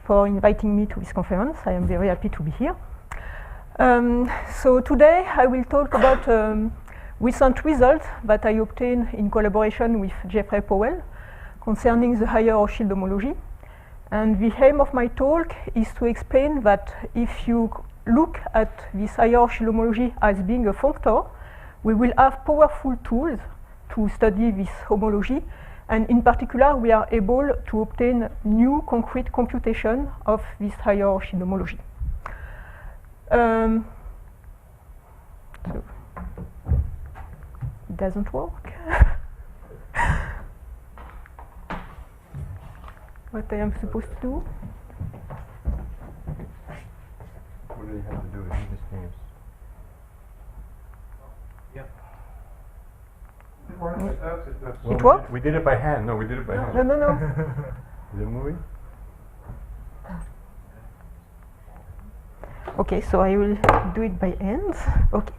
for inviting me to this conference. I am very happy to be here. So today I will talk about recent results that I obtained in collaboration with Jeffrey Powell concerning the higher Hochschild homology. And the aim of my talk is to explain that if you look at this higher Hochschild homology as being a functor, we will have powerful tools to study this homology. And in particular, we are able to obtain new concrete computation of this higher Hochschild homology. So it doesn't work. What I am supposed to do? What do you have to do with these things? Yeah. Well, It works? We did it by hand. No, we did it by hand. No. Is it moving? Okay, so I will do it by hands. Okay.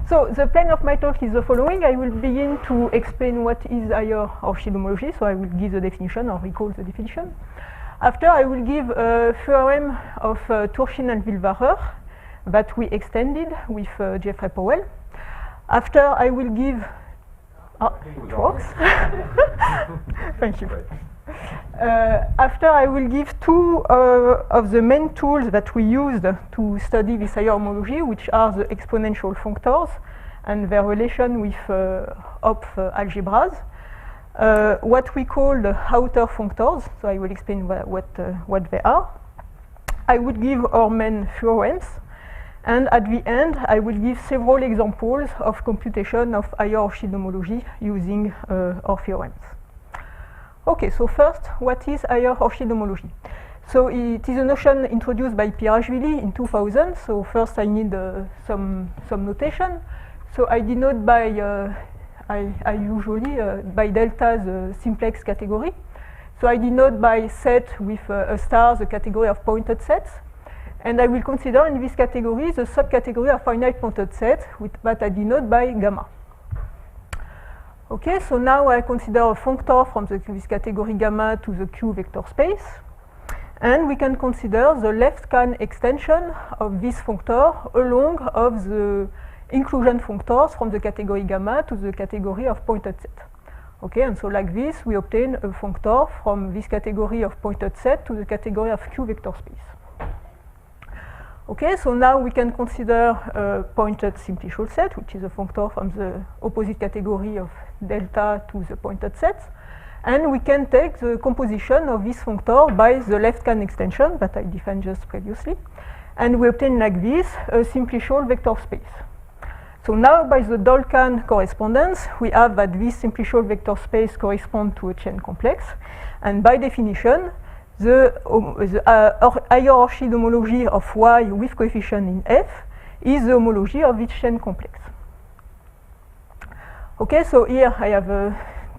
So the plan of my talk is the following. I will begin to explain what is higher Hochschild homology. So I will give the definition or recall the definition. After, I will give a theorem of Turchin and Willwarer that we extended with Jeffrey Powell. After, I will give... it works. Thank you. After, I will give two of the main tools that we used to study this higher homology, which are the exponential functors and their relation with Hopf algebras. What we call the outer functors, so I will explain what they are. I would give our main theorems, and at the end, I will give several examples of computation of higher Hochschild homology using our theorems. Okay, so first, what is higher Hochschild homology? So it is a notion introduced by Pirashvili in 2000. So first, I need some notation. So I denote by I usually by delta the simplex category. So I denote by set with a star the category of pointed sets. And I will consider in this category the subcategory of finite pointed set that I denote by gamma. Okay, so now I consider a functor from this category gamma to the Q vector space. And we can consider the left scan extension of this functor along of the inclusion functors from the category gamma to the category of pointed set. Okay, and so like this, we obtain a functor from this category of pointed set to the category of Q vector space. Okay, so now we can consider a pointed simplicial set, which is a functor from the opposite category of delta to the pointed sets. And we can take the composition of this functor by the left scan extension that I defined just previously. And we obtain like this a simplicial vector space. So now by the Dolcan correspondence, we have that this simplicial vector space corresponds to a chain complex. And by definition, the higher Hochschild homology of Y with coefficient in F is the homology of this chain complex. Okay, so here I have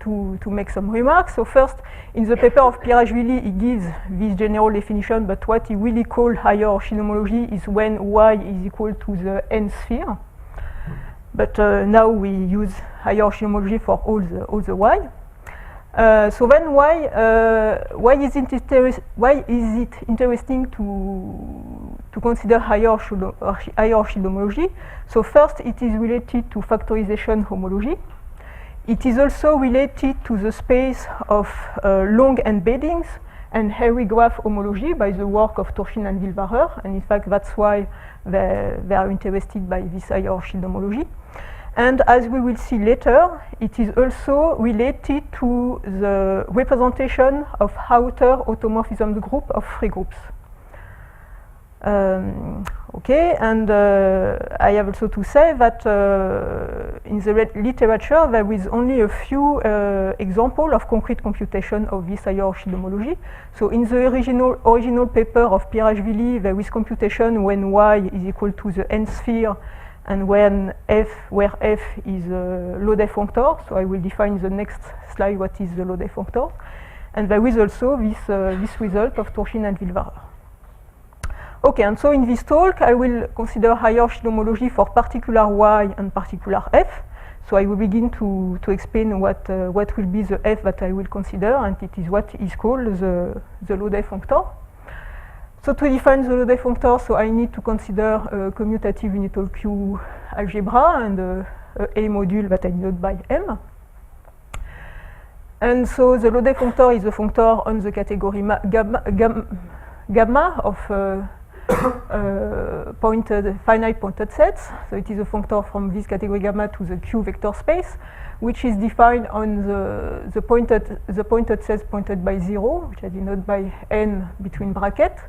to make some remarks. So first, in the paper of Pirashvili, he gives this general definition, but what he really calls higher Hochschild homology is when Y is equal to the n sphere. But now we use higher Hochschild homology for all the Y. So then why is it interesting to consider higher Hochschild homology? So first, it is related to factorization homology. It is also related to the space of long embeddings and hairy graph homology by the work of Turchin and Willwarer. And in fact, that's why they are interested by this higher Hochschild homology. And as we will see later, it is also related to the representation of outer automorphism group of free groups. Okay, and I have also to say that in the literature there is only a few examples of concrete computation of this higher Hochschild homology. So in the original paper of Pirashvili, there is computation when Y is equal to the n sphere and when where F is a Lodé functor. So I will define in the next slide what is the Lodé functor. And there is also this result of Turchin and Willwarer. Okay, and so in this talk, I will consider higher Hochschild homology for particular Y and particular F. So I will begin to explain what will be the F that I will consider, and it is what is called the Lodé functor. So to define the Lodé functor, so I need to consider a commutative unital Q algebra and a module that I denote by M. And so the Lodé functor is a functor on the category gamma of finite pointed sets. So it is a functor from this category gamma to the Q vector space, which is defined on the pointed sets pointed by 0, which I denote by n between brackets.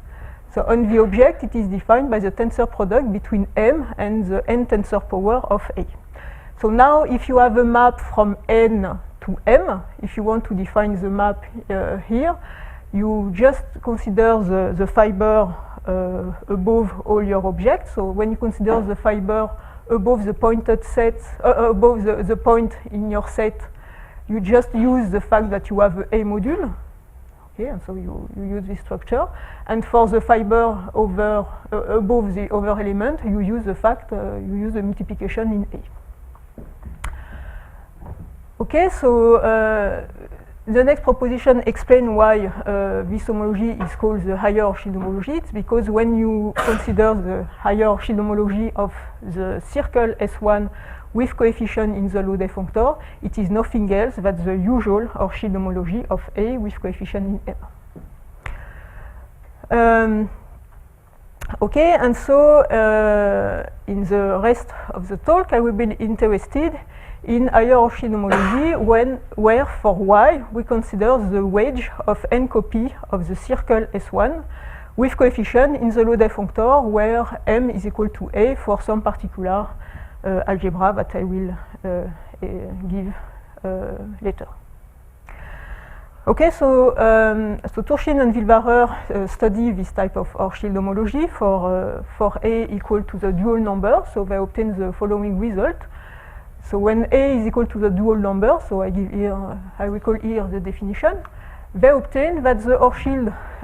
So on the object, it is defined by the tensor product between M and the n tensor power of A. So now, if you have a map from N to M, if you want to define the map here, you just consider the fiber above all your objects. So when you consider the fiber above the pointed sets, above the point in your set, you just use the fact that you have a module. Okay, and so you use this structure. And for the fiber over above the other element, you use the fact, you use the multiplication in A. Okay, so the next proposition explains why this homology is called the higher Orchid homology. It's because when you consider the higher Orchid homology of the circle S1 with coefficient in the Lodé functor, it is nothing else than the usual Orchid homology of A with coefficient in M. Okay, and so in the rest of the talk, I will be interested in higher Orchid homology where for y we consider the wedge of n copy of the circle S1 with coefficient in the Lodé functor where m is equal to A for some particular algebra that I will give later. Okay, so Turchin and Wilbacher study this type of Orchid homology for A equal to the dual number, so they obtain the following result. So when A is equal to the dual number, so I give here, I recall here the definition, they obtain that the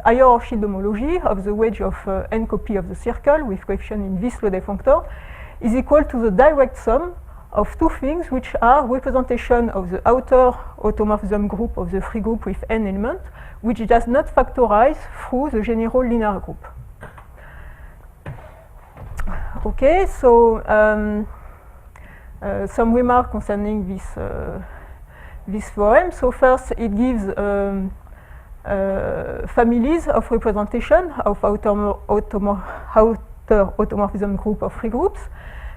higher Orchid homology of the wedge of n copy of the circle with coefficient in this Lodé functor is equal to the direct sum of two things which are representation of the outer automorphism group of the free group with n element, which does not factorize through the general linear group. Okay, so some remarks concerning this theorem. So first, it gives families of representation of outer automorphism group of free groups.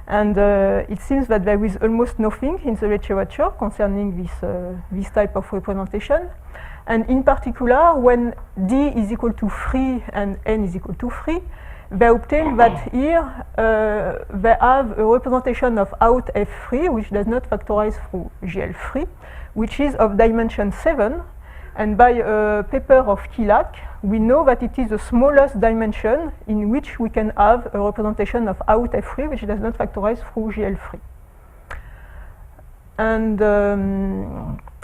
And it seems that there is almost nothing in the literature concerning this type of representation. And in particular, when D is equal to 3 and N is equal to 3, they obtain that here they have a representation of out F3, which does not factorize through GL3, which is of dimension 7. And by a paper of Kilak, we know that it is the smallest dimension in which we can have a representation of out F3, which does not factorize through GL3.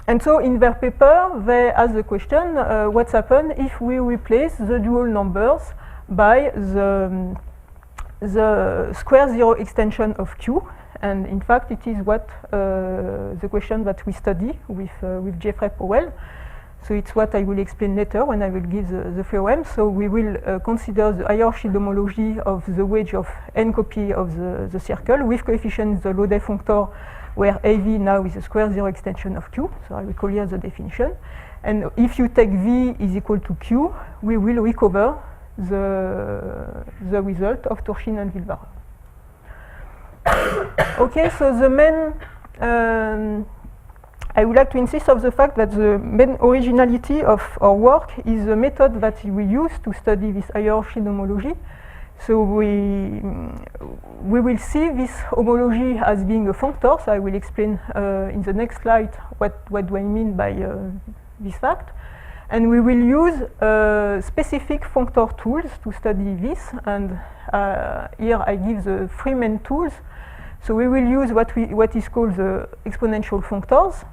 And so in their paper, they ask the question, what's happened if we replace the dual numbers by the square zero extension of Q? And in fact, it is what the question that we study with Jeffrey Powell. So it's what I will explain later when I will give the theorem. So we will consider the higher Orchid homology of the wedge of n copy of the circle with coefficient the Lodé functor, where AV now is a square zero extension of Q. So I will call here the definition. And if you take V is equal to Q, we will recover the result of Turchin and Wilbacher. Okay, so the main I would like to insist on the fact that the main originality of our work is the method that we use to study this higher Orchid homology. So we will see this homology as being a functor. So I will explain in the next slide what do I mean by this fact. And we will use specific functor tools to study this. And here I give the three main tools. So we will use what is called the exponential functors.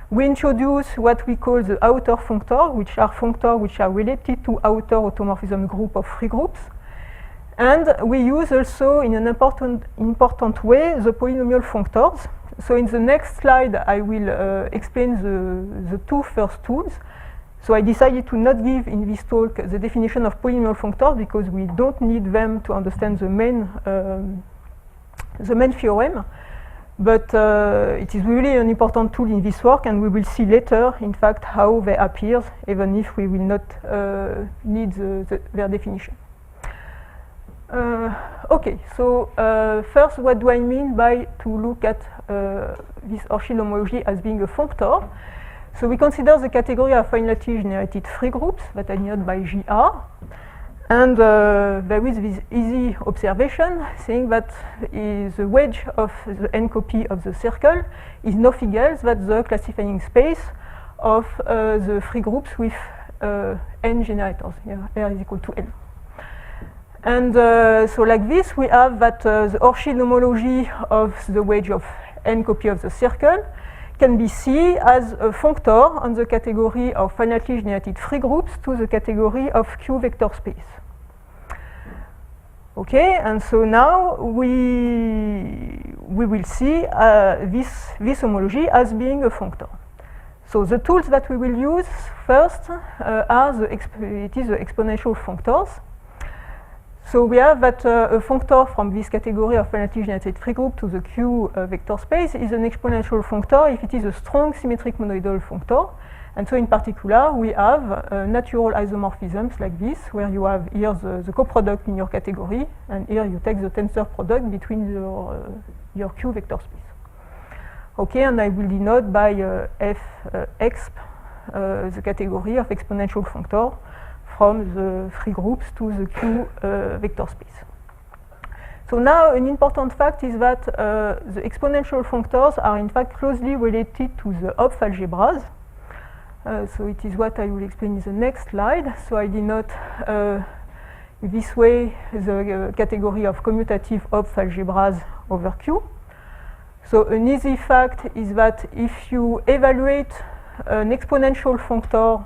We introduce what we call the outer functor, which are functors which are related to outer automorphism group of free groups. And we use also, in an important way, the polynomial functors. So in the next slide, I will explain the two first tools. So I decided to not give in this talk the definition of polynomial functors because we don't need them to understand the main theorem. But it is really an important tool in this work, and we will see later, in fact, how they appear, even if we will not need their definition. Okay, so first, what do I mean by to look at this Orchid homology as being a functor? So we consider the category of finitely generated free groups that are denoted by GR. And there is this easy observation saying that the wedge of the n copy of the circle is nothing else than the classifying space of the free groups with n generators. Here, R is equal to n. And so like this, we have that the Orchid homology of the wedge of n copy of the circle can be seen as a functor on the category of finitely generated free groups to the category of Q vector space. Okay, and so now we will see this homology as being a functor. So the tools that we will use first are the exponential functors. So we have that a functor from this category of finitely generated free group to the Q vector space is an exponential functor if it is a strong symmetric monoidal functor. And so in particular, we have natural isomorphisms like this, where you have here the coproduct in your category, and here you take the tensor product between your Q vector space. Okay, and I will denote by Fexp the category of exponential functor from the free groups to the Q vector space. So now an important fact is that the exponential functors are in fact closely related to the Hopf algebras. So it is what I will explain in the next slide. So I denote this way the category of commutative Hopf algebras over Q. So an easy fact is that if you evaluate an exponential functor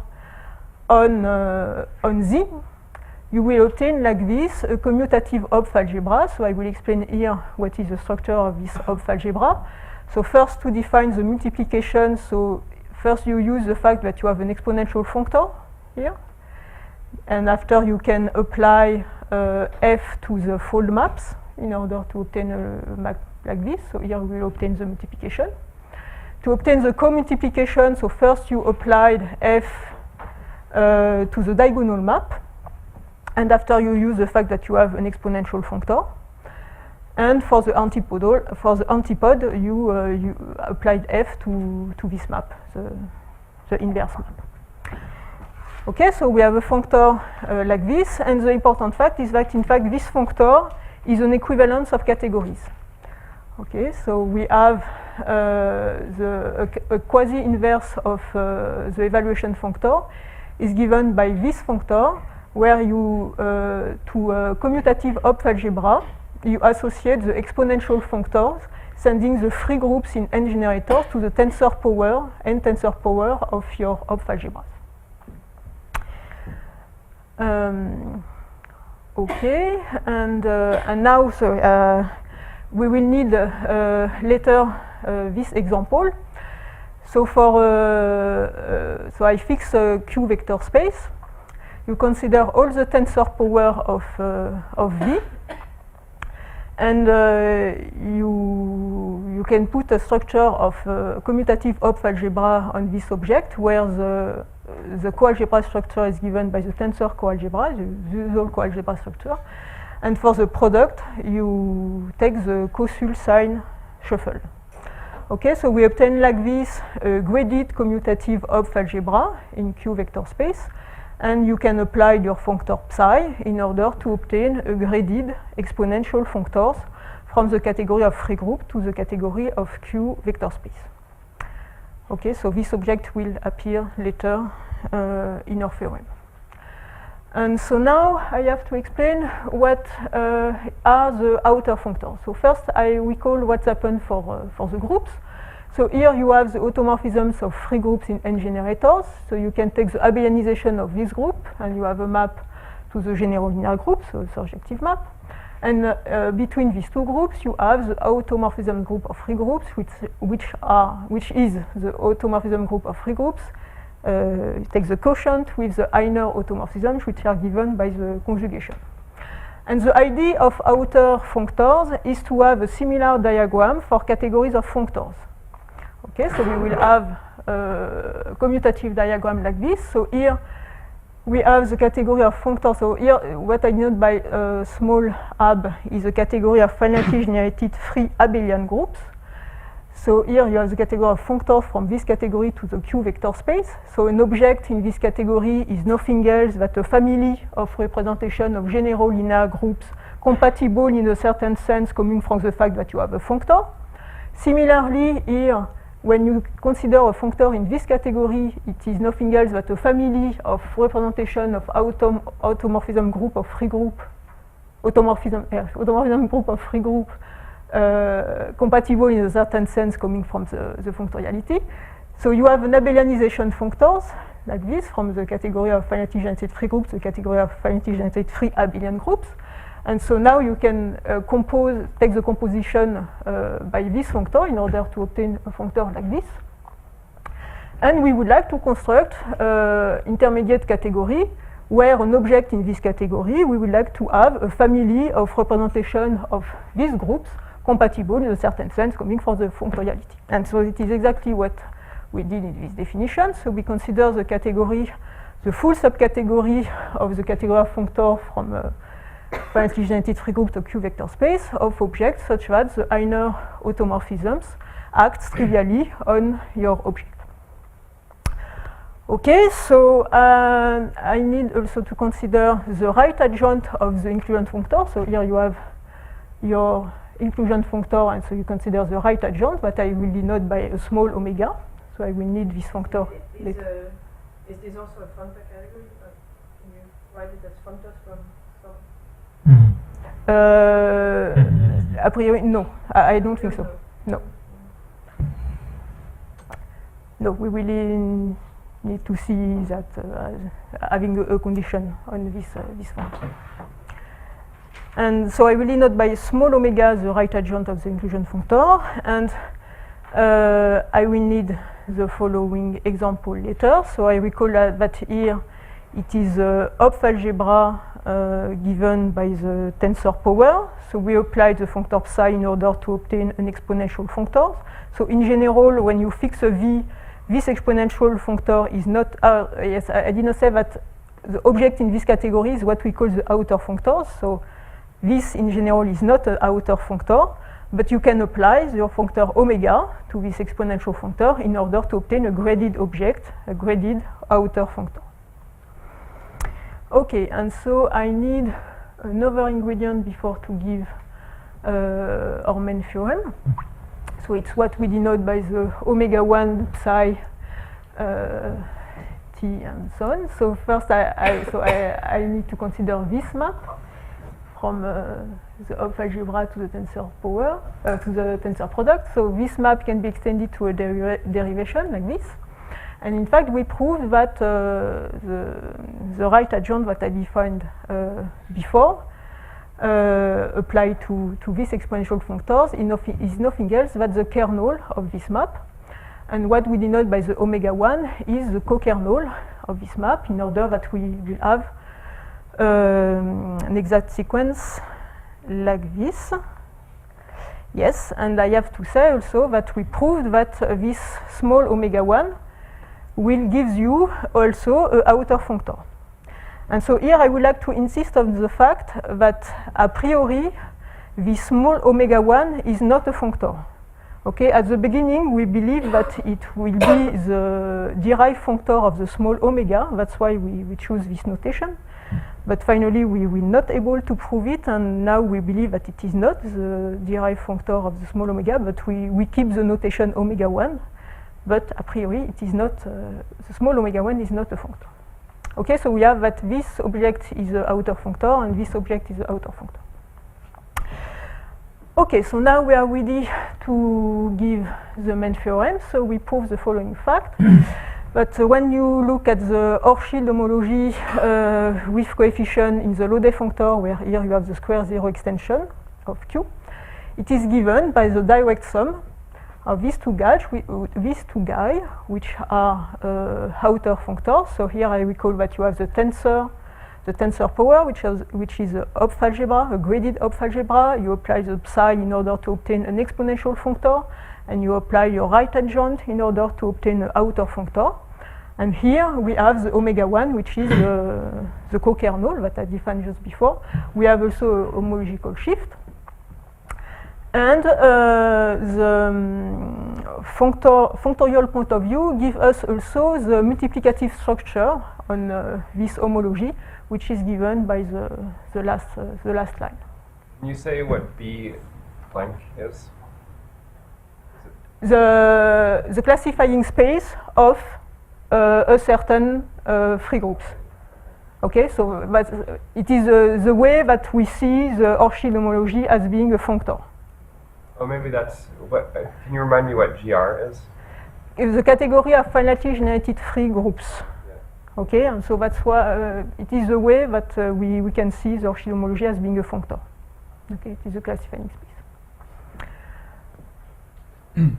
on Z, you will obtain like this a commutative Hopf algebra. So I will explain here what is the structure of this Hopf algebra. So first, to define the multiplication, so first you use the fact that you have an exponential functor here, and after you can apply F to the fold maps in order to obtain a map like this. So here we will obtain the multiplication. To obtain the co-multiplication, so first you applied F to the diagonal map, and after you use the fact that you have an exponential functor. And for the antipod, you applied F to this map, the inverse map. Okay, so we have a functor like this, and the important fact is that in fact this functor is an equivalence of categories. Okay, so we have a quasi-inverse of the evaluation functor is given by this functor, where you, to a commutative Hopf algebra, you associate the exponential functors, sending the free groups in n generators to the tensor power, n tensor power of your Hopf algebras. Okay, and now so we will need later this example. So for so I fix a Q vector space. You consider all the tensor power of V, and you can put a structure of commutative Hopf algebra on this object, where the coalgebra structure is given by the tensor coalgebra, the usual coalgebra structure. And for the product, you take the cosul sign shuffle. Okay, so we obtain like this a graded commutative Hopf algebra in Q vector space, and you can apply your functor psi in order to obtain a graded exponential functors from the category of free group to the category of Q vector space. Okay, so this object will appear later in our theorem. And so now I have to explain what are the outer functors. So first I recall what's happened for the groups. So here you have the automorphisms of free groups in n generators. So you can take the abelianization of this group, and you have a map to the general linear group, so a surjective map. And between these two groups, you have the automorphism group of free groups, which is the automorphism group of free groups it takes the quotient with the inner automorphisms, which are given by the conjugation. And the idea of outer functors is to have a similar diagram for categories of functors. Okay, so we will have a commutative diagram like this. So here we have the category of functors. So here what I denote by small ab is a category of finitely generated free abelian groups. So here you have the category of functors from this category to the Q vector space. So an object in this category is nothing else than a family of representation of general linear groups compatible in a certain sense coming from the fact that you have a functor. Similarly, here, when you consider a functor in this category, it is nothing else but a family of representation of automorphism group of free group, automorphism group of free group compatible in a certain sense coming from the functoriality. So you have an abelianization functors like this from the category of finitely generated free groups to the category of finitely generated free abelian groups. And so now you can take the composition by this functor in order to obtain a functor like this. And we would like to construct intermediate category where an object in this category, we would like to have a family of representation of these groups compatible in a certain sense coming from the functoriality. And so it is exactly what we did in this definition. So we consider the category, the full subcategory of the category of functor from finitely generated free group to Q vector space of objects such that the inner automorphisms act trivially on your object. Okay, so I need also to consider the right adjoint of the inclusion functor. So here you have your inclusion functor, and so you consider the right adjoint, but I will denote by a small omega. So I will need this functor. Is this also a functor category? Can you write it as functors from some? A priori, no. I don't think so. No. No, we really need to see that having a condition on this function. And so I will denote by small omega the right adjoint of the inclusion functor, and I will need the following example later. So I recall that here it is Hopf algebra given by the tensor power. So we apply the functor psi in order to obtain an exponential functor. So in general, when you fix a v, this exponential functor is not, yes, I did not say that the object in this category is what we call the outer functors. So this in general is not an outer functor, but you can apply your functor omega to this exponential functor in order to obtain a graded object, a graded outer functor. Okay, and so I need another ingredient before to give our main theorem. So it's what we denote by the omega 1 psi t and so on. So first I need to consider this map from the Hopf algebra to the tensor power, to the tensor product. So this map can be extended to a derivation like this. And in fact, we proved that the right adjoint that I defined before applied to this exponential functors is nothing else than the kernel of this map. And what we denote by the omega 1 is the co-kernel of this map in order that we will have an exact sequence like this. Yes, and I have to say also that we proved that this small omega 1 will give you also an outer functor. And so here I would like to insist on the fact that a priori this small omega 1 is not a functor. Okay, at the beginning we believe that it will be the derived functor of the small omega. That's why we choose this notation. But finally we were not able to prove it, and now we believe that it is not the derived functor of the small omega, but we keep the notation omega 1. But a priori it is not, the small omega 1 is not a functor. Okay, so we have that this object is the outer functor and this object is the outer functor. Okay, so now we are ready to give the main theorem. So we prove the following fact. But when you look at the Hochschild homology with coefficient in the Laudet functor, where here you have the square zero extension of Q, it is given by the direct sum are these two guys, which are outer functors. So here I recall that you have the tensor power, which is a Hopf algebra, a graded Hopf algebra. You apply the psi in order to obtain an exponential functor, and you apply your right adjoint in order to obtain an outer functor. And here we have the omega 1, which is the co-kernel that I defined just before. We have also a homological shift. And the functorial point of view gives us also the multiplicative structure on this homology, which is given by the last line. Can you say what B blank is? The classifying space of a certain free groups. Okay, so it is the way that we see the Hochschild homology as being a functor. Oh, maybe that's what. Can you remind me what GR is? It's the category of finitely generated free groups. Yeah. Okay, and so that's why it is the way that we can see the Hochschild homology as being a functor. Okay, it is a classifying space.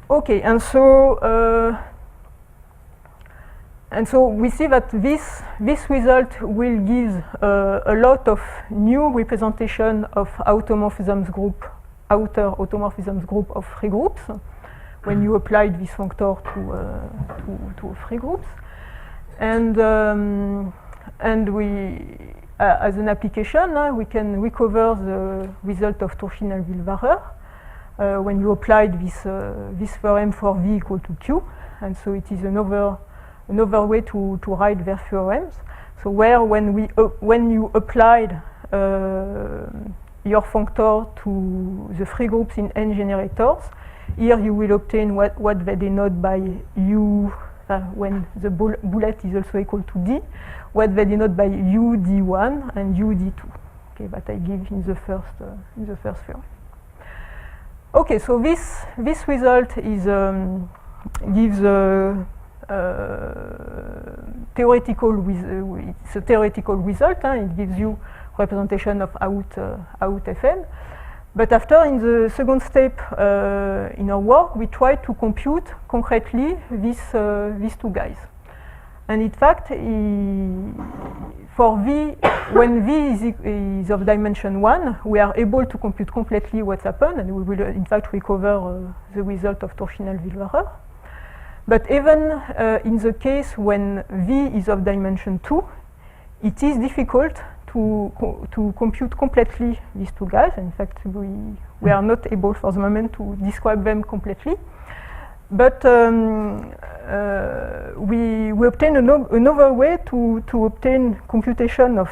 Okay, and so we see that this result will give a lot of new representation of outer automorphisms group of free groups when you applied this functor to free groups, and we as an application we can recover the result of Turchinel-Willwarer when you applied this theorem for V equal to Q, and so it is another way to write their theorems. So where when you applied your functor to the free groups in n generators, here you will obtain what they denote by U when the bullet is also equal to D, what they denote by U D1 and U D2. Okay, that I give in the first theorem. Okay, so this result is gives theoretical it's a theoretical result. It gives you representation of out Fn. But after, in the second step in our work, we try to compute concretely these two guys. And in fact, for V, when V is of dimension 1, we are able to compute completely what's happened, and we will in fact recover the result of Turchinel-Willwarer. But even in the case when V is of dimension 2, it is difficult to compute completely these two guys. In fact, we are not able for the moment to describe them completely. But we obtain another way to obtain computation of.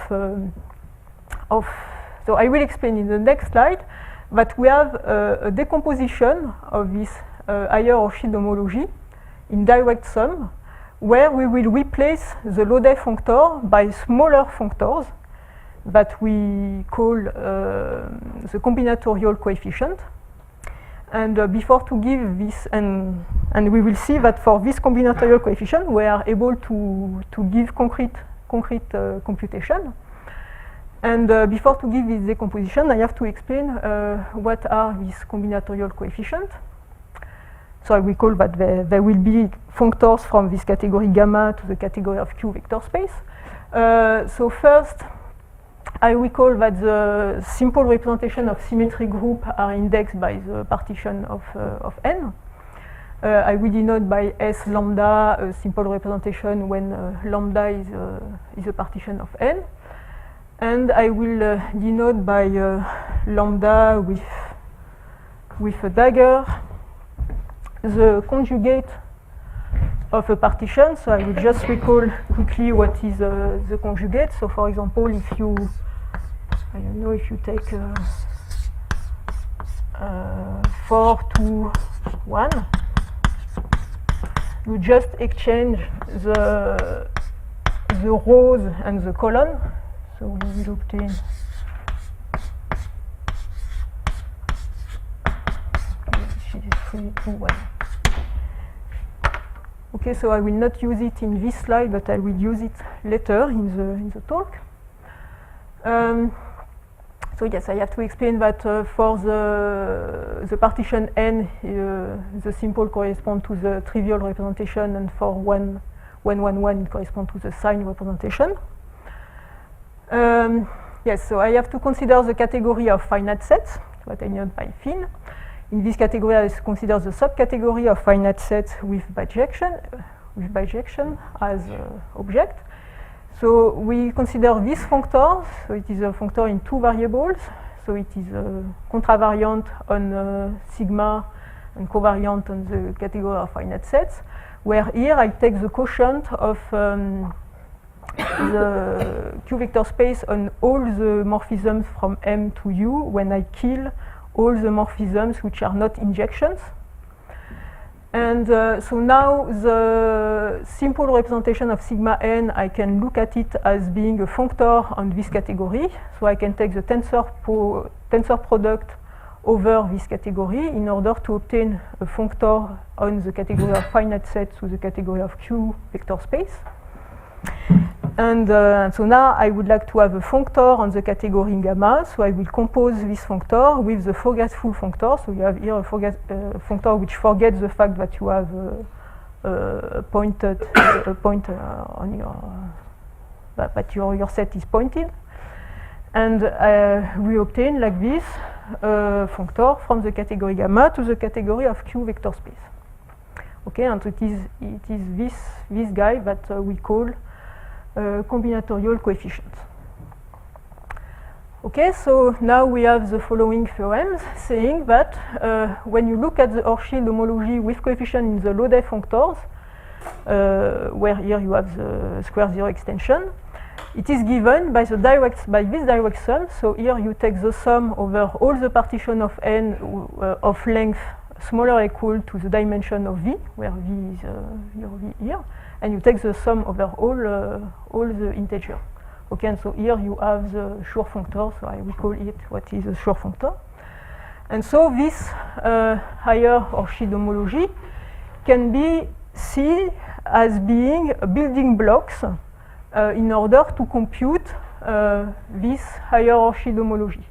So I will explain in the next slide that we have a decomposition of this higher Hochschild homology in direct sum, where we will replace the Loday functor by smaller functors that we call the combinatorial coefficient. And before to give this, and we will see that for this combinatorial coefficient, we are able to give concrete computation. And before to give this decomposition, I have to explain what are these combinatorial coefficients. So I recall that there will be functors from this category gamma to the category of Q vector space. So first, I recall that the simple representation of symmetric group are indexed by the partition of n. I will denote by S lambda a simple representation when lambda is a partition of n. And I will denote by lambda with a dagger the conjugate of a partition. So I will just recall quickly what is the conjugate. So for example, if you, I don't know, if you take 4, 2, 1, you just exchange the rows and the column. So we will obtain 3, 2, 1. Okay, so I will not use it in this slide, but I will use it later in the talk. So yes, I have to explain that for the partition n, the simple corresponds to the trivial representation, and for 1, 1, 1, 1, it corresponds to the sign representation. Yes, so I have to consider the category of finite sets, what I know by Finn. In this category, I consider the subcategory of finite sets with bijection as object. So we consider this functor, so it is a functor in two variables. So it is a contravariant on sigma and covariant on the category of finite sets, where here I take the quotient of the Q vector space on all the morphisms from M to U when I kill all the morphisms which are not injections. And so now the simple representation of sigma n, I can look at it as being a functor on this category. So I can take the tensor product over this category in order to obtain a functor on the category of finite sets with the category of Q vector space. And so now I would like to have a functor on the category gamma, so I will compose this functor with the forgetful functor. So you have here a functor which forgets the fact that you have a point on your set is pointed. And we obtain like this functor from the category gamma to the category of Q vector space. Okay, and it is this guy that we call combinatorial coefficients. Okay, so now we have the following theorems saying that when you look at the Hochschild homology with coefficient in the Lodève functors, where here you have the square zero extension, it is given by this direct sum. So here you take the sum over all the partition of n of length smaller or equal to the dimension of v, where v is your v here, and you take the sum over all the integers. Okay, and so here you have the Schur functor, so I will call it what is a Schur functor. And so this higher Hochschild homology can be seen as being building blocks in order to compute this higher Hochschild homology.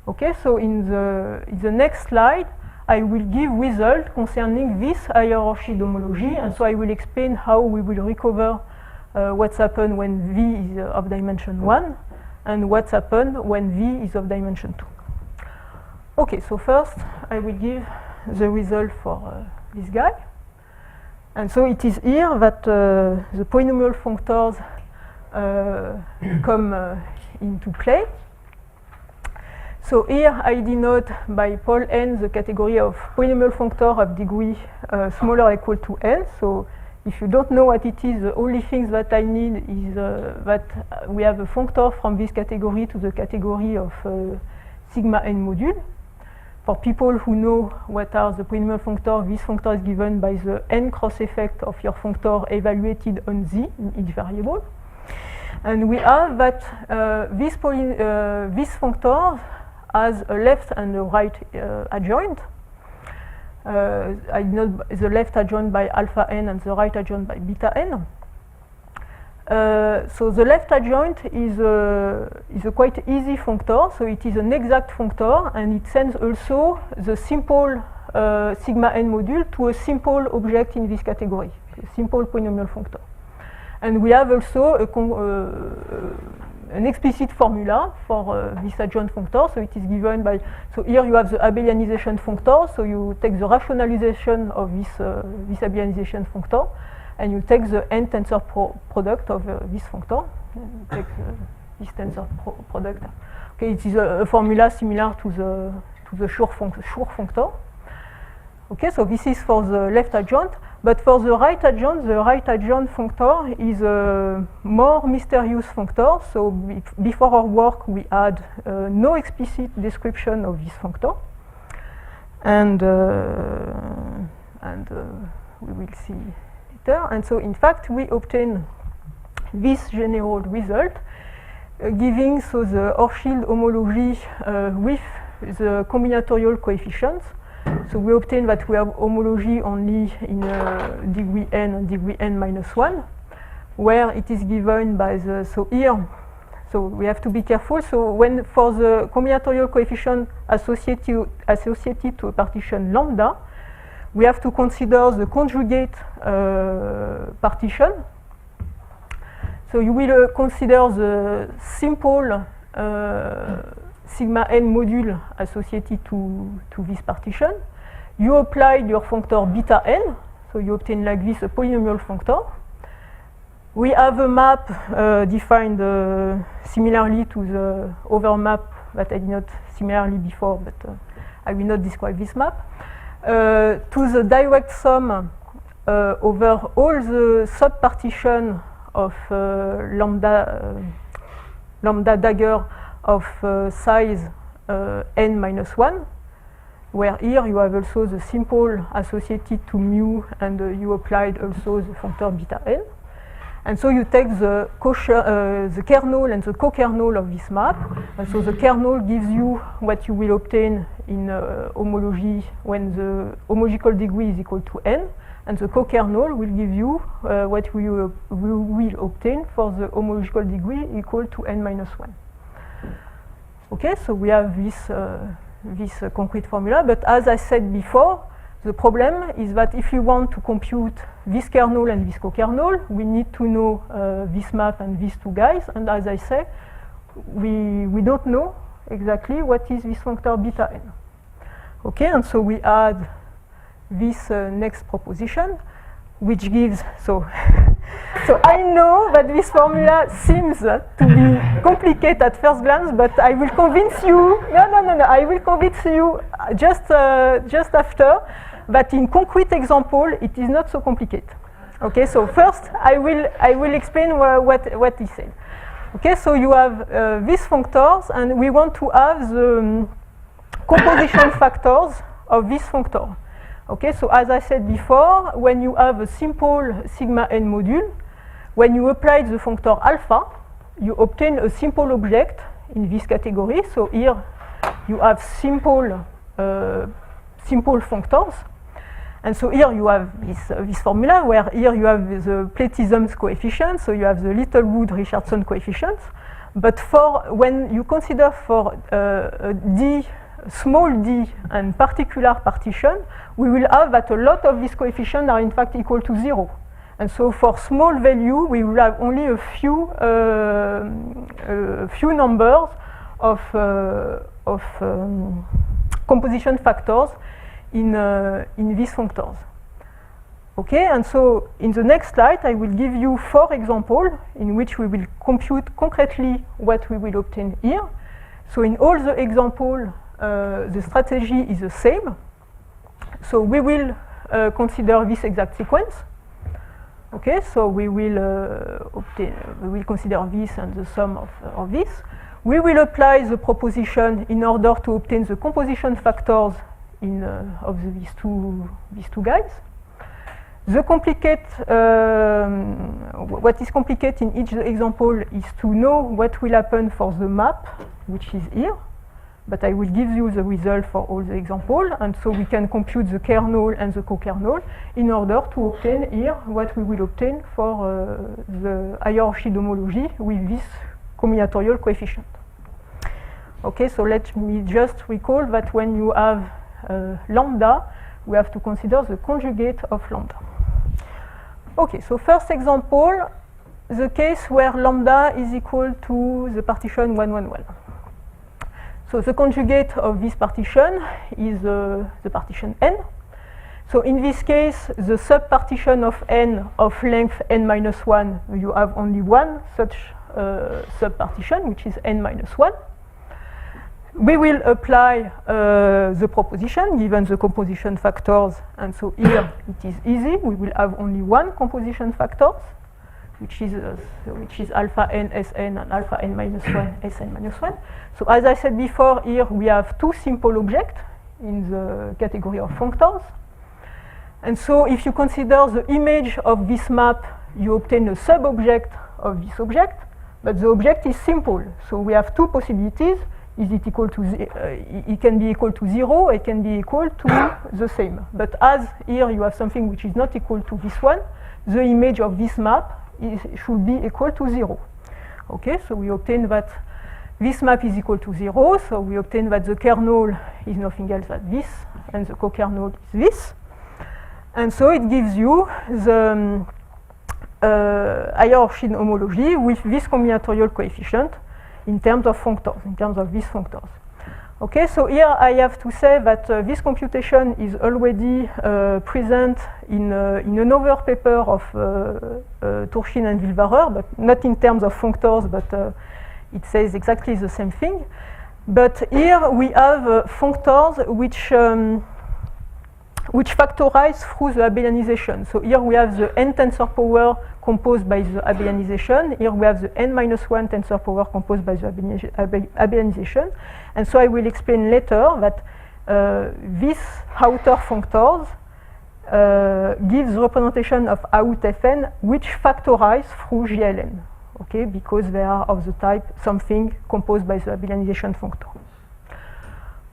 Okay, so in the next slide, I will give result concerning this higher Hochschild homology, and so I will explain how we will recover what's happened when V is of dimension 1 and what's happened when V is of dimension 2. Okay, so first I will give the result for this guy. And so it is here that the polynomial functors come into play. So here I denote by Paul n the category of polynomial functor of degree smaller or equal to n. So if you don't know what it is, the only thing that I need is that we have a functor from this category to the category of sigma n module. For people who know what are the polynomial functors, this functor is given by the n cross effect of your functor evaluated on z in each variable. And we have that this functor has a left and a right adjoint. I denote the left adjoint by alpha n and the right adjoint by beta n. So the left adjoint is a quite easy functor, so it is an exact functor, and it sends also the simple sigma n module to a simple object in this category, a simple polynomial functor. And we have also an explicit formula for this adjoint functor, so it is given by, so here you have the abelianization functor, so you take the rationalization of this abelianization functor, and you take the n tensor product of this functor, and you take this tensor product. Okay, it is a formula similar to the Schur functor. Okay, so this is for the left adjoint, but for the right adjoint functor is a more mysterious functor. So before our work, we had no explicit description of this functor, and we will see later. And so, in fact, we obtain this general result, giving so the Hochschild homology with the combinatorial coefficients. So we obtain that we have homology only in degree n and degree n minus 1, where it is given by the, so here So we have to be careful. So when for the combinatorial coefficient associated to a partition lambda, we have to consider the conjugate partition. So you will consider the simple sigma n module associated to this partition. You apply your functor beta n, so you obtain like this a polynomial functor. We have a map defined similarly to the other map that I did not similarly before, but I will not describe this map. To the direct sum over all the subpartition of lambda dagger of size n minus 1, where here you have also the simple associated to mu, and you applied also the functor beta n. And so you take the kernel and the co-kernel of this map, and so the kernel gives you what you will obtain in homology when the homological degree is equal to n, and the co-kernel will give you what we will obtain for the homological degree equal to n minus 1. Okay, so we have this concrete formula, but as I said before, the problem is that if you want to compute this kernel and this co-kernel, we need to know this map and these two guys, and as I say, we don't know exactly what is this functor beta n. Okay, and so we add this next proposition, which gives, so I know that this formula seems to be complicated at first glance, but I will convince you, no, I will convince you just after that in concrete example, it is not so complicated. Okay, so first I will explain what he said. Okay, so you have these functors, and we want to have the composition factors of this functor. Okay, so as I said before, when you have a simple sigma n module, when you apply the functor alpha, you obtain a simple object in this category. So here you have simple functors. And so here you have this formula where here you have the Platism's coefficient, so you have the Littlewood-Richardson coefficients. But for when you consider for d, small d and particular partition, we will have that a lot of these coefficients are in fact equal to 0. And so for small value, we will have only a few numbers of composition factors in these functors. Okay, and so in the next slide, I will give you 4 examples in which we will compute concretely what we will obtain here. So in all the examples, the strategy is the same. So we will consider this exact sequence. Okay, so we will consider this and the sum of this. We will apply the proposition in order to obtain the composition factors of these two guys. The what is complicated in each example is to know what will happen for the map, which is here. But I will give you the result for all the examples, and so we can compute the kernel and the co-kernel in order to obtain here what we will obtain for the hierarchy homology with this combinatorial coefficient. Okay, so let me just recall that when you have lambda, we have to consider the conjugate of lambda. Okay, so first example, the case where lambda is equal to the partition 1, 1, 1. So the conjugate of this partition is the partition n. So in this case, the subpartition of n of length n minus 1, you have only one such subpartition, which is n minus 1. We will apply the proposition given the composition factors, and so here it is easy. We will have only one composition factors, which is alpha n Sn and alpha n minus 1 Sn minus 1. So as I said before, here we have two simple objects in the category of functors. And so if you consider the image of this map, you obtain a sub-object of this object, but the object is simple. So we have two possibilities. Is it equal to it can be equal to 0, it can be equal to the same. But as here you have something which is not equal to this one, the image of this map should be equal to 0. Okay, so we obtain that this map is equal to 0, so we obtain that the kernel is nothing else than this, and the co-kernel is this. And so it gives you the hierarchy homology with this combinatorial coefficient in terms of functors, in terms of these functors. Okay, so here I have to say that this computation is already present in another paper of Turchin and Wilvarer, but not in terms of functors, but it says exactly the same thing. But here we have functors which factorize through the abelianization. So here we have the n tensor power composed by the abelianization. Here we have the n-1 tensor power composed by the abelianization. And so I will explain later that these outer functors gives representation of out Fn which factorize through GLN, okay, because they are of the type something composed by the abelianization functor.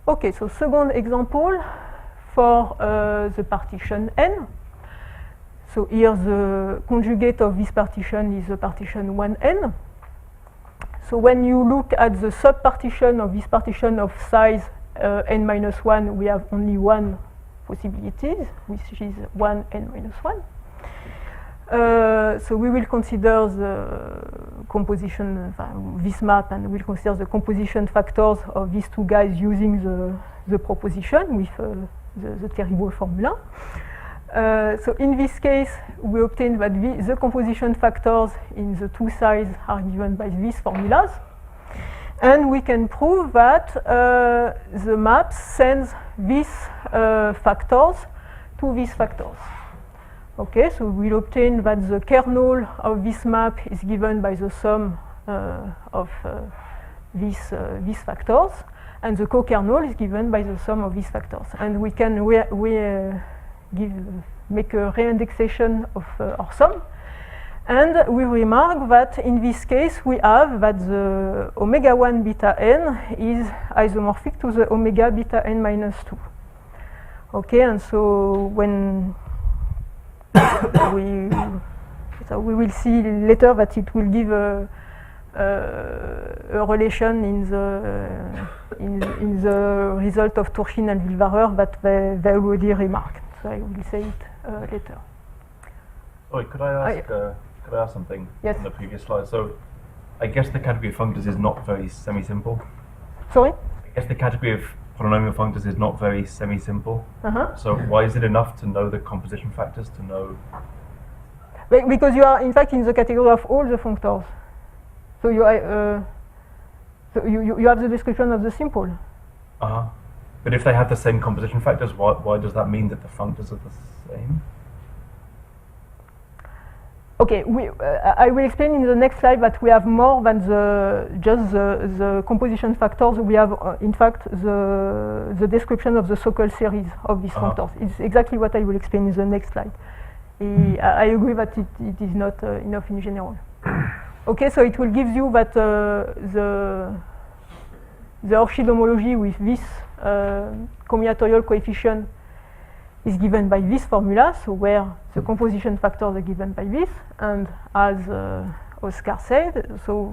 Okay, so second example for the partition N. So here the conjugate of this partition is the partition 1N. So when you look at the subpartition of this partition of size n-1, we have only one possibility, which is 1n-1. So we will consider the composition, this map, and we'll consider the composition factors of these two guys using the proposition with the terrible formula. So in this case, we obtain that the composition factors in the two sides are given by these formulas. And we can prove that the map sends these factors to these factors. Okay, so we'll obtain that the kernel of this map is given by the sum of these factors, and the co-kernel is given by the sum of these factors. And we can make a reindexation of our sum. And we remark that in this case we have that the omega 1 beta n is isomorphic to the omega beta n minus 2. Okay, and so when we will see later that it will give a relation in the result of Turchin and Wilvarer that they already remarked. So I will say it later. Sorry, could I ask something Yes. on the previous slide? So I guess the category of functors is not very semi-simple. Sorry? I guess the category of polynomial functors is not very semi-simple. Uh-huh. So why is it enough to know the composition factors to know? Because you are in fact in the category of all the functors. So you have the description of the simple. Uh-huh. But if they have the same composition factors, why does that mean that the functors are the same? Okay, I will explain in the next slide that we have more than just the composition factors. We have, in fact, the description of the Sokal series of these functors. It's exactly what I will explain in the next slide. I agree that it is not enough in general. Okay, so it will give you that the Orchid homology with this combinatorial coefficient is given by this formula, so where the composition factors are given by this, and as Oscar said, so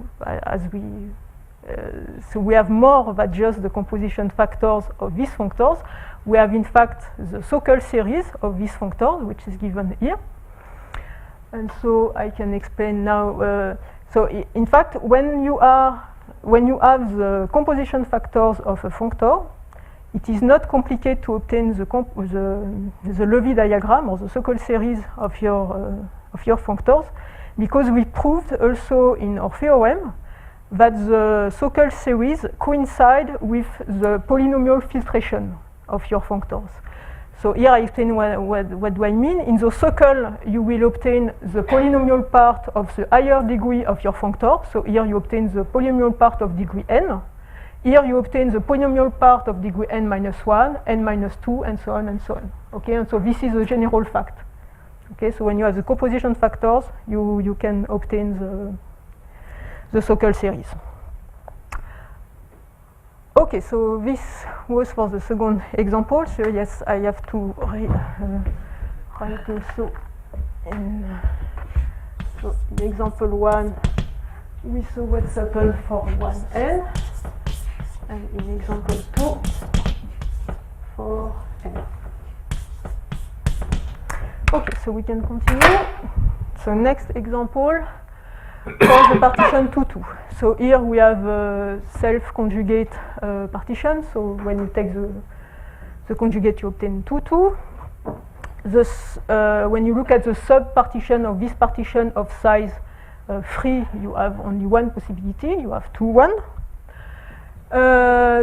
we have more than just the composition factors of these functors. We have in fact the Sokal series of these functors, which is given here. And so I can explain now. So in fact, when you have the composition factors of a functor, it is not complicated to obtain the Levy diagram or the Sokal series of your functors, because we proved also in our theorem that the Sokal series coincide with the polynomial filtration of your functors. So here I explain what do I mean. In the Sokal, you will obtain the polynomial part of the higher degree of your functor. So here you obtain the polynomial part of degree n. Here you obtain the polynomial part of degree n minus 1, n minus 2, and so on and so on. Okay, and so this is a general fact. Okay, so when you have the composition factors, you can obtain the Sokal series. Okay, so this was for the second example. So yes, I have to write also in so the example 1 we saw what's happened for 1n, and in example 2 for n. Okay, so we can continue. So next example for the partition 2,2. So here we have a self-conjugate partition. So when you take the conjugate, you obtain 2,2. When you look at the sub-partition of this partition of size 3, you have only one possibility. You have 2, 1.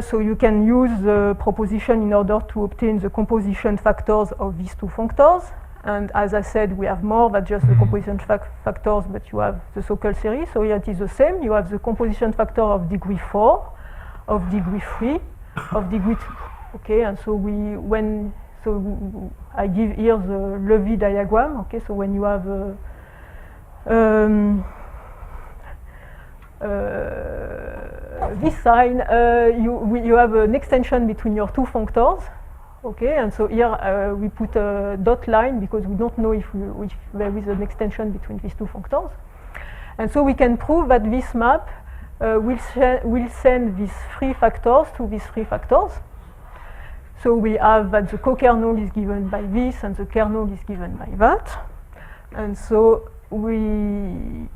So you can use the proposition in order to obtain the composition factors of these two functors. And as I said, we have more than just the composition factors, but you have the so-called series. So here it is the same. You have the composition factor of degree 4, of degree 3, of degree 2. Okay, and so I give here the Levy diagram. Okay, so when you have this sign, you have an extension between your two functors. Okay, and so here we put a dot line because we don't know if there is an extension between these two functors. And so we can prove that this map will send these three factors to these three factors. So we have that the co-kernel is given by this and the kernel is given by that. And so we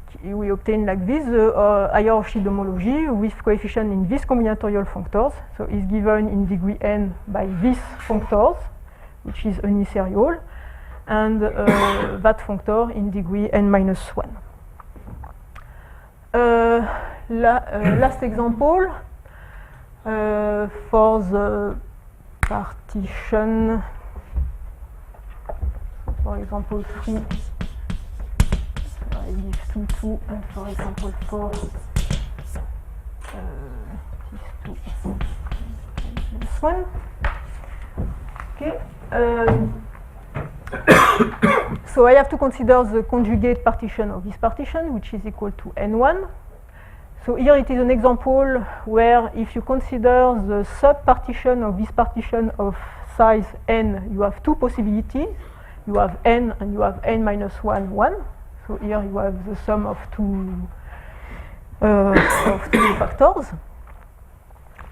obtain like this the hierarchical homology with coefficient in these combinatorial functors. So is given in degree n by these functors, which is uniserial, and that functor in degree n minus 1. Last example for the partition, for example 3. I give 2, 2, and for example 4, this one. Okay. So I have to consider the conjugate partition of this partition, which is equal to n1. So here it is an example where if you consider the sub-partition of this partition of size n, you have two possibilities. You have n and you have n minus 1, 1. So here you have the sum of two factors.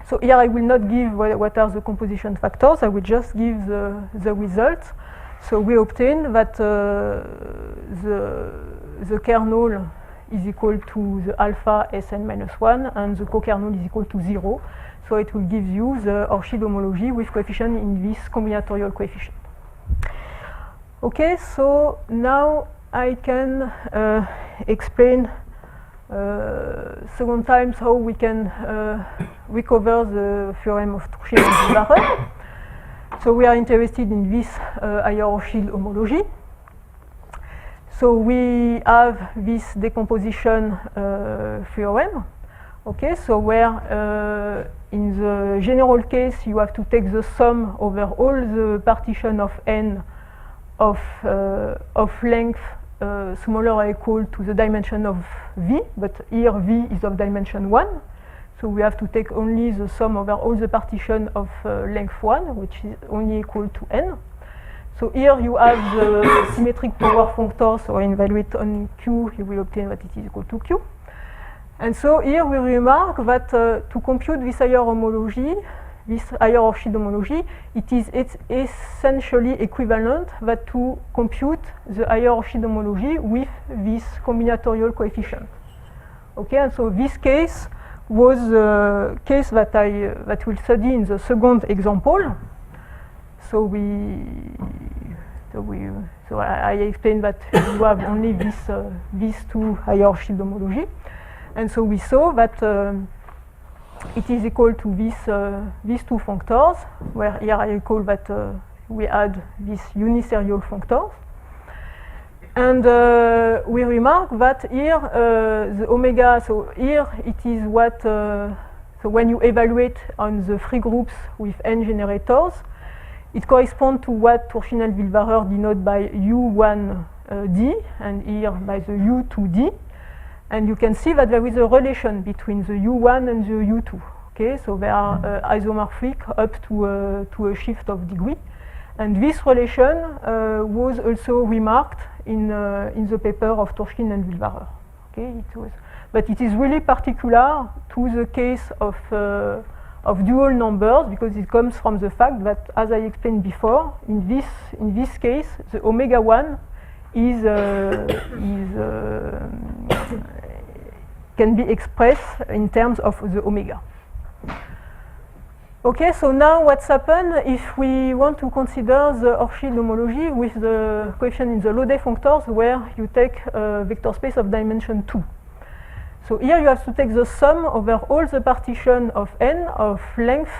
So here I will not give what are the composition factors. I will just give the result. So we obtain that the kernel is equal to the alpha Sn minus 1 and the co-kernel is equal to 0. So it will give you the Orchid homology with coefficient in this combinatorial coefficient. Okay, so now I can explain second time how we can recover the theorem of Turchin and Wilbacher. So we are interested in this hierarchical homology. So we have this decomposition theorem. Okay, so where in the general case you have to take the sum over all the partition of n of length smaller or equal to the dimension of v, but here v is of dimension 1. So we have to take only the sum over all the partition of length 1, which is only equal to n. So here you have the symmetric power functor, so I evaluate on Q, you will obtain that it is equal to Q. And so here we remark that to compute this higher homology, this hierarchical homology, it is essentially equivalent that to compute the hierarchical homology with this combinatorial coefficient. Okay, and so this case was the case that we'll study in the second example. So I explained that you have only these two hierarchical homology, and so we saw that it is equal to these two functors, where here I recall that we add these uniserial functors. And we remark that here the omega, so here it is what, so when you evaluate on the three groups with n generators, it corresponds to what Turchin and Wilbacher denote by U1D and here by the U2D. And you can see that there is a relation between the U1 and the U2. Okay, so they are isomorphic up to a shift of degree. And this relation was also remarked in the paper of Turchin and Wilbacher. Okay, but it is really particular to the case of dual numbers because it comes from the fact that, as I explained before, in this case, the omega 1 can be expressed in terms of the omega. Okay, so now what's happened if we want to consider the Hochschild homology with the coefficient in the Lodé functors where you take a vector space of dimension 2. So here you have to take the sum over all the partition of n of length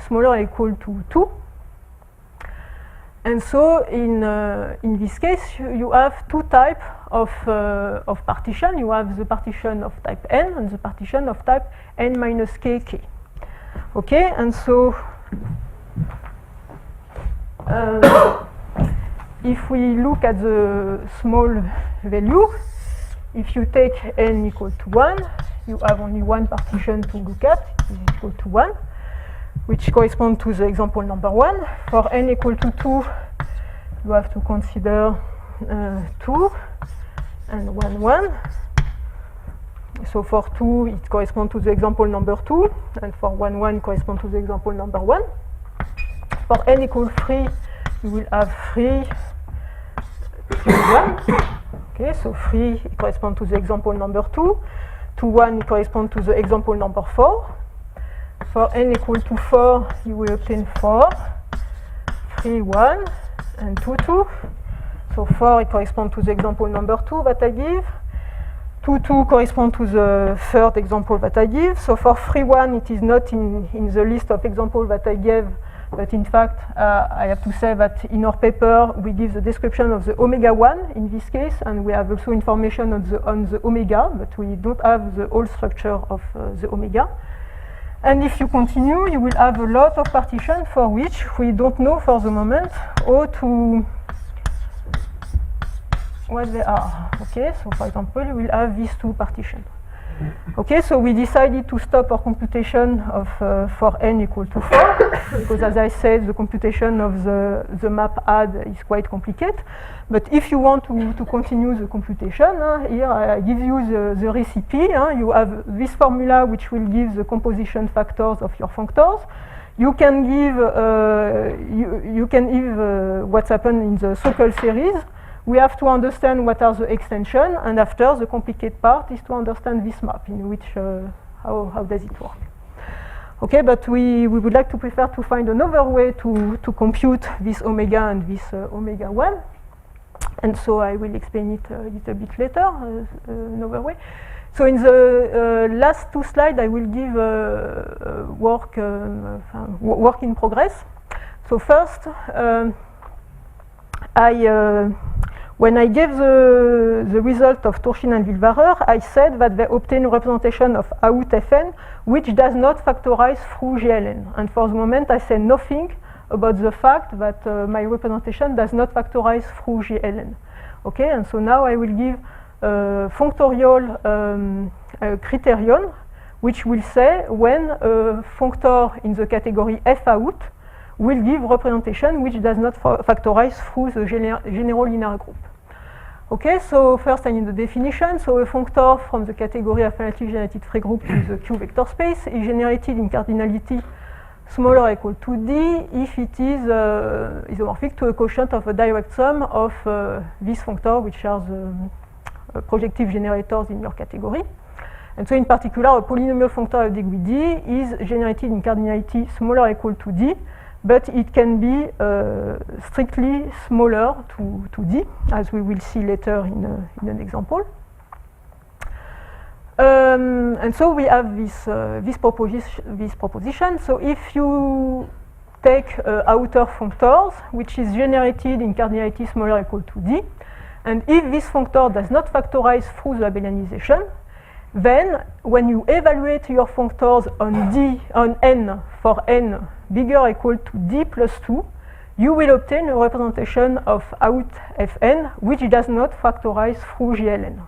smaller or equal to 2. And so in this case you have two types of partition. You have the partition of type n and the partition of type n minus kk. Okay, and so if we look at the small value, if you take n equal to 1, you have only one partition to look at, it is equal to 1, which corresponds to the example number 1. For n equal to 2, you have to consider 2 and 1, 1. So for 2, it corresponds to the example number 2, and for 1, 1, it corresponds to the example number 1. For n equal 3, you will have 3, 2, 1. Okay, so 3 it corresponds to the example number 2, 2, 1 it corresponds to the example number 4. For n equal to 4, you will obtain 4, 3, 1, and 2, 2. So 4 it corresponds to the example number 2 that I give. 2, 2 corresponds to the third example that I give. So for 3, 1, it is not in the list of examples that I gave, but in fact, I have to say that in our paper, we give the description of the omega 1 in this case, and we have also information on the omega, but we don't have the whole structure of the omega. And if you continue, you will have a lot of partitions for which we don't know for the moment what they are. Okay, so for example, you will have these two partitions. Okay, so we decided to stop our computation of for n equal to 4 because, as I said, the computation of the map add is quite complicated. But if you want to continue the computation, here I give you the recipe. You have this formula which will give the composition factors of your functors. You can give what's happened in the Sokal series. We have to understand what are the extensions, and after the complicated part is to understand this map, in which how does it work. Okay, but we would like to prefer to find another way to compute this omega and this omega 1, and so I will explain it a little bit later, another way. So in the last two slides, I will give work in progress. So first, when I gave the result of Turchin and Wilvarer, I said that they obtain a representation of out Fn which does not factorize through GLN. And for the moment, I say nothing about the fact that my representation does not factorize through GLN. Okay, and so now I will give a functorial criterion which will say when a functor in the category F out will give representation which does not factorize through the general linear group. Okay, so first I need the definition. So a functor from the category affirmative generated free group to the Q vector space is generated in cardinality smaller or equal to D if it is isomorphic to a quotient of a direct sum of this functor, which are the projective generators in your category. And so in particular, a polynomial functor of degree D is generated in cardinality smaller or equal to D, but it can be strictly smaller to D, as we will see later in an example. And so we have this proposition. So if you take outer functors, which is generated in cardinality smaller or equal to D, and if this functor does not factorize through the Abelianization, then when you evaluate your functors on n for n bigger or equal to D plus 2, you will obtain a representation of out Fn which does not factorize through GLN.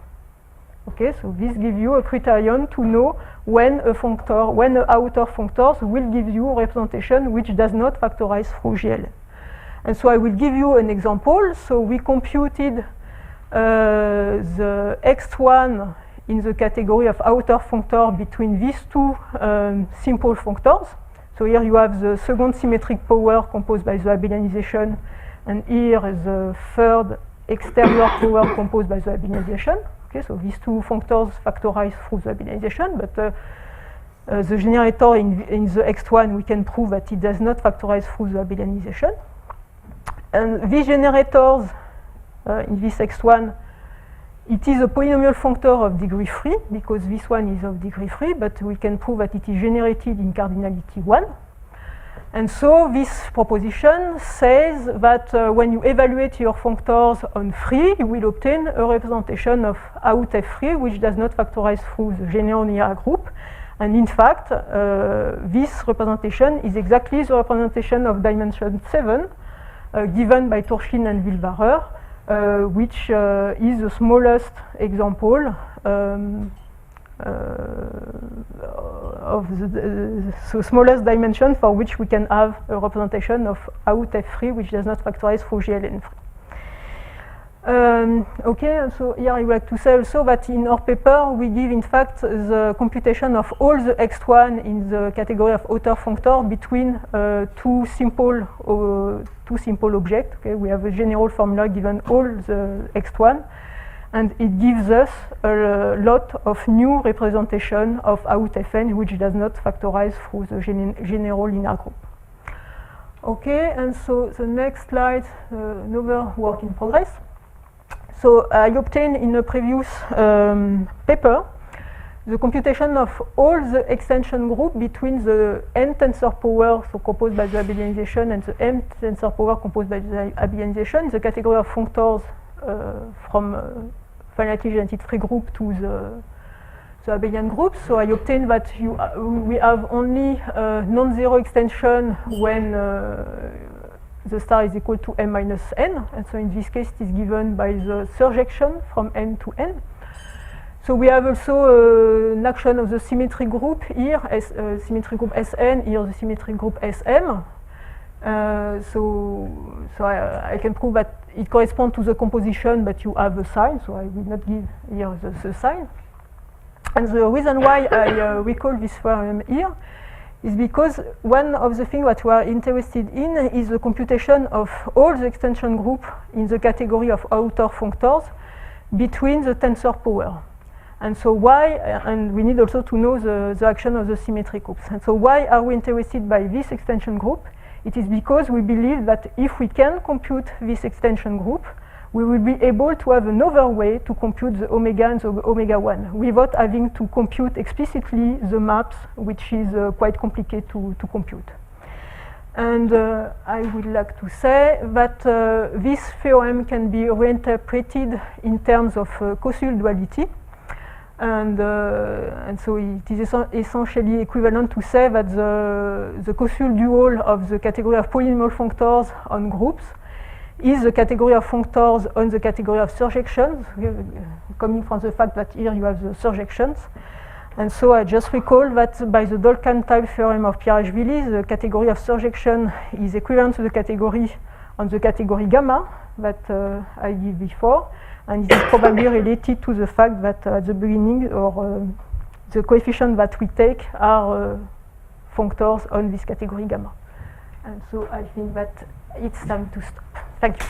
Okay, so this gives you a criterion to know when an outer functors will give you a representation which does not factorize through GLN. And so I will give you an example. So we computed the x1 in the category of outer functor between these two simple functors. So here you have the second symmetric power composed by the abelianization, and here is the third exterior power composed by the abelianization. Okay, so these two functors factorize through the abelianization, but the generator in the X1, we can prove that it does not factorize through the abelianization. And these generators in this X1, it is a polynomial functor of degree 3, because this one is of degree 3, but we can prove that it is generated in cardinality 1. And so this proposition says that when you evaluate your functors on 3, you will obtain a representation of out F3, which does not factorize through the general linear group. And in fact, this representation is exactly the representation of dimension 7 given by Turchin and Wilvarer, which is the smallest example of the smallest dimension for which we can have a representation of out F3, which does not factorize through GLN3. Okay, and so here I would like to say also that in our paper we give in fact the computation of all the X1 in the category of outer functor between two simple objects. Okay, we have a general formula given all the X1, and it gives us a lot of new representation of out Fn, which does not factorize through the general linear group. Okay, and so the next slide, another work in progress. So I obtained in a previous paper the computation of all the extension group between the n tensor power, so composed by the abelianization, and the m tensor power composed by the abelianization in the category of functors from finitely generated free group to the abelian group. So I obtained that we have only non-zero extension when the star is equal to m minus n, and so in this case it is given by the surjection from n to n. So we have also an action of the symmetry group here, symmetry group Sn, here the symmetry group Sm. So I can prove that it corresponds to the composition, but you have a sign, so I will not give here the sign. And the reason why I recall this theorem here is because one of the things that we are interested in is the computation of all the extension group in the category of outer functors between the tensor power. And so why, and we need also to know the action of the symmetric groups. And so why are we interested by this extension group? It is because we believe that if we can compute this extension group, we will be able to have another way to compute the omega and the omega 1 without having to compute explicitly the maps, which is quite complicated to compute. And I would like to say that this theorem can be reinterpreted in terms of Koszul duality. And so it is essentially equivalent to say that the Koszul dual of the category of polynomial functors on groups is the category of functors on the category of surjections, coming from the fact that here you have the surjections. And so I just recall that by the Dolkan type theorem of Pirashvili, the category of surjection is equivalent to the category on the category gamma that I gave before. And it is probably related to the fact that at the beginning, or the coefficients that we take are functors on this category gamma. And so I think that it's time to stop. Thank you.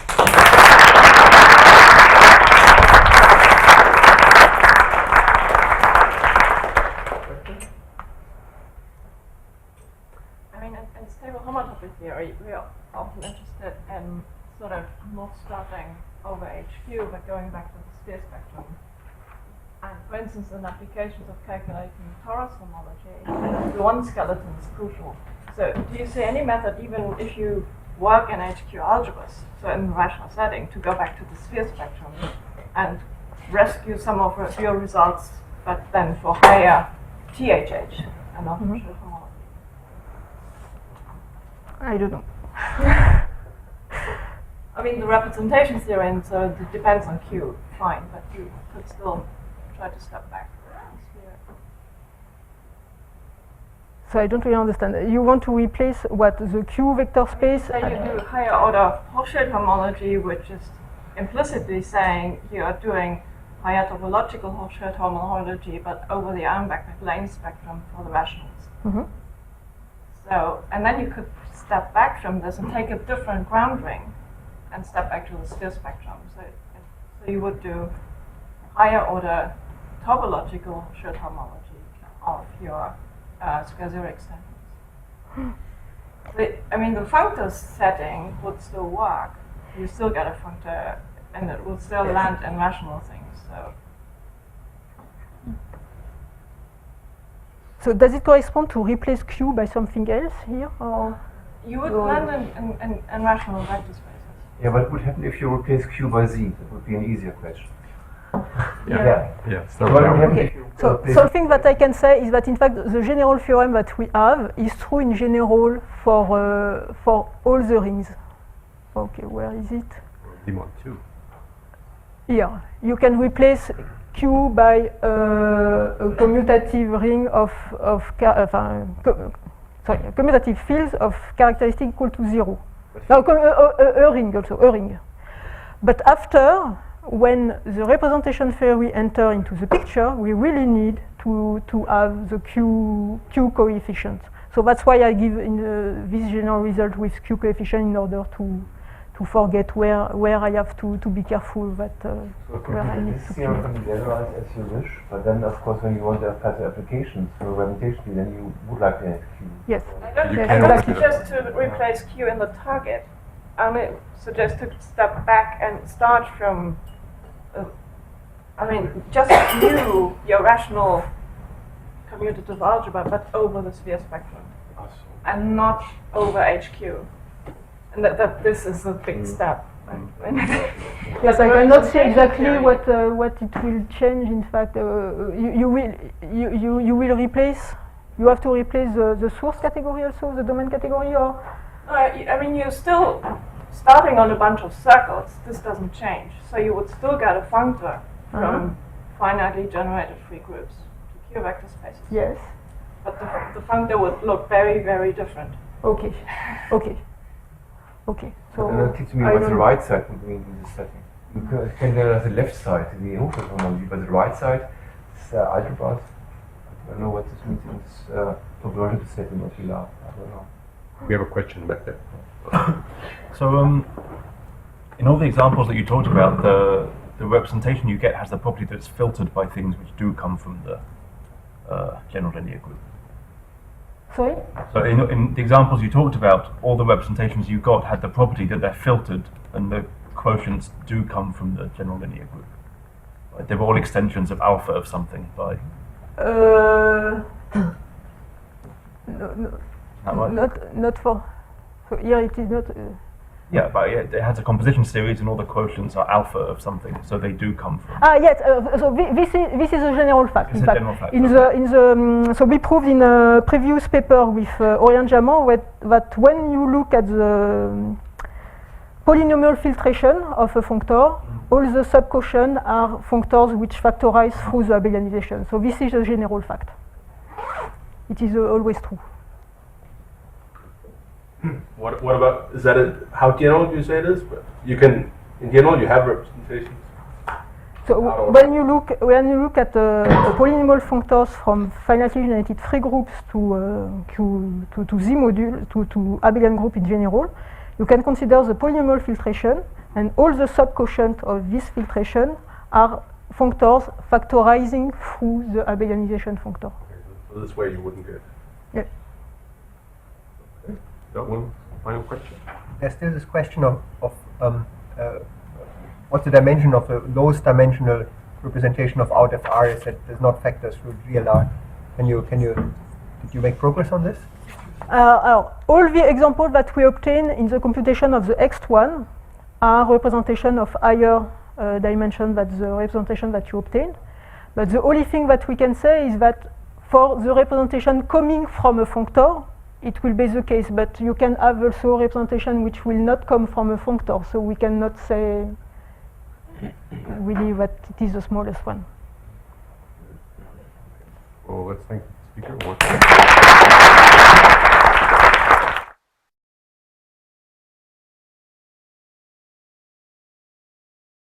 I mean, in stable homotopy theory, we are often interested in sort of not starting over HQ, but going back to the sphere spectrum. And for instance, in applications of calculating torus homology, the one skeleton is crucial. So do you see any method, even if you work in HQ algebras, so in the rational setting, to go back to the sphere spectrum and rescue some of your results, but then for higher THH and not homology? I don't know. I mean, the representation theory, and so it depends on Q, fine, but you could still try to step back. So I don't really understand. You want to replace what, the Q vector space? So you do higher order Hochschild homology, which is implicitly saying you are doing higher topological shared homology, but over the Ahrenbeck plane spectrum for the rationals. Mhm. So, and then you could step back from this and take a different ground ring and step back to the sphere spectrum. So you would do higher order topological shared homology of your square zero extensions. I mean, the functor setting would still work. You still get a functor, and it would still land in rational things. So does it correspond to replace Q by something else here, or? You would land in rational vector spaces. Yeah, what would happen if you replace Q by Z? That would be an easier question. Yeah. So what would happen Okay. if you So replace something that I can say is that in fact the general theorem that we have is true in general for all the rings. Okay, where is it? Demon 2. Here, you can replace Q by a commutative ring of commutative fields of characteristic equal to 0. No, a ring also, a ring. But after, when the representation theory enter into the picture, we really need to have the Q coefficient. So that's why I give this general result with Q coefficient in order to forget where I have to be careful that where I need this to theorem clear. can be generalized as you wish, but then of course when you want to have further applications for representation, then you would like to have Q. Yes. I don't, You I can don't exactly. suggest to replace Q in the target. I only suggest to step back and start from, just view your rational commutative algebra, but over the sphere spectrum, and not over HQ. And that this is a big step. Yes, I cannot say exactly what it will change. In fact, you will replace. You have to replace the source category also, the domain category, or You're still starting on a bunch of circles. This doesn't change. So you would still get a functor from finitely generated free groups to Q vector spaces. yes. But the functor would look very, very different. Okay. So And then teach me I what the don't- right side would mean in this setting. You can generalize the left side, the Hochschultopologie homology, but the right side is algebras. I don't know what this means in this topological setting of Villa. I don't know. We have a question back there. So, in all the examples that you talked about, the representation you get has the property that it's filtered by things which do come from the general linear group. Sorry. So, in the examples you talked about, all the representations you got had the property that they're filtered, and the quotients do come from the general linear group. Right? They were all extensions of alpha of something. By is No, that right? not for. So here it is not. Yeah, but it has a composition series, and all the quotients are alpha of something, so they do come from. Yes. So this is a general fact. It's In a fact, general fact, in the so we proved in a previous paper with Orion Jamon that when you look at the polynomial filtration of a functor, all the subquotients are functors which factorize through the abelianization. So this is a general fact. It is always true. What about, is that how general do you say it is? But you can, in general, you have representations. So when you look at polynomial functors from finitely generated free groups to Z module to abelian group in general, you can consider the polynomial filtration, and all the subquotients of this filtration are functors factorizing through the abelianization functor. So this way you wouldn't get. Yes. Got one final question? There's still this question of what's the dimension of the lowest dimensional representation of out FR is that does not factor through GLR. Did you make progress on this? All the examples that we obtain in the computation of the X1 are representation of higher dimension than the representation that you obtained. But the only thing that we can say is that for the representation coming from a functor, it will be the case, but you can have also representation which will not come from a functor, so we cannot say really that it is the smallest one. Well, let's thank the speaker.